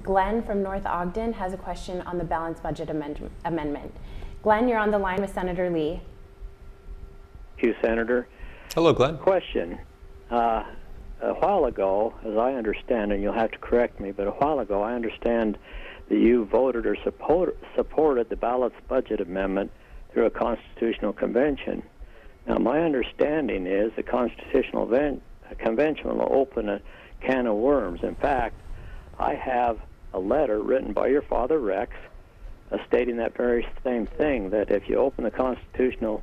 Glenn from North Ogden has a question on the balanced budget amendment. Glenn, you're on the line with Senator Lee. Thank you, Senator. Hello, Glenn. Question. A while ago, as I understand, and you'll have to correct me, but a while ago I understand that you voted or supported the balanced budget amendment through a constitutional convention. Now, my understanding is the constitutional convention will open a can of worms. In fact, I have a letter written by your father, Rex, stating that very same thing, that if you open the constitutional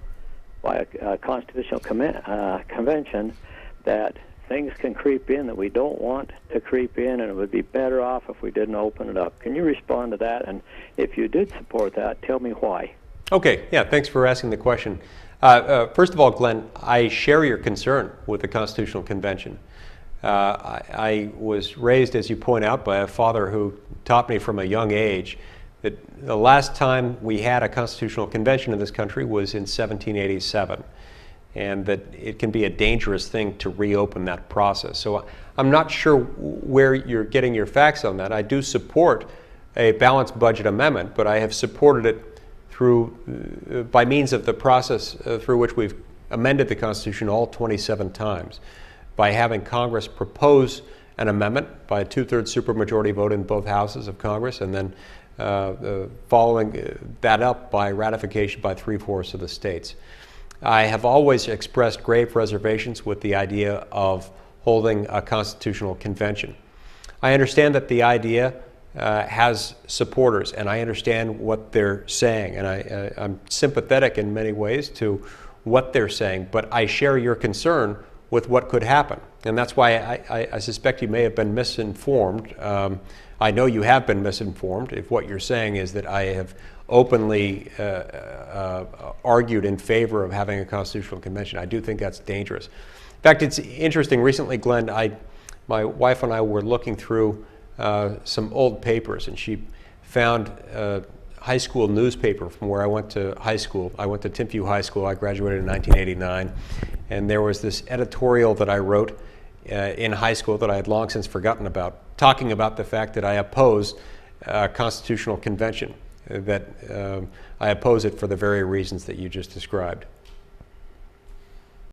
convention, that things can creep in that we don't want to creep in, and it would be better off if we didn't open it up. Can you respond to that? And if you did support that, tell me why. Okay, yeah, thanks for asking the question. First of all, Glenn, I share your concern with the Constitutional Convention. I was raised, as you point out, by a father who taught me from a young age that the last time we had a constitutional convention in this country was in 1787, and that it can be a dangerous thing to reopen that process. So I'm not sure where you're getting your facts on that. I do support a balanced budget amendment, but I have supported it through by means of the process through which we've amended the Constitution all 27 times, by having Congress propose an amendment by a 2/3 supermajority vote in both houses of Congress, and then following that up by ratification by 3/4 of the states. I have always expressed grave reservations with the idea of holding a constitutional convention. I understand that the idea has supporters, and I understand what they're saying, and I'm sympathetic in many ways to what they're saying, but I share your concern with what could happen. And that's why I suspect you may have been misinformed. I know you have been misinformed if what you're saying is that I have openly argued in favor of having a constitutional convention. I do think that's dangerous. In fact, it's interesting. Recently, Glenn, my wife and I were looking through some old papers, and she found a high school newspaper from where I went to high school. I went to Timpview High School. I graduated in 1989. And there was this editorial that I wrote in high school that I had long since forgotten about, talking about the fact that I opposed a constitutional convention, that I oppose it for the very reasons that you just described.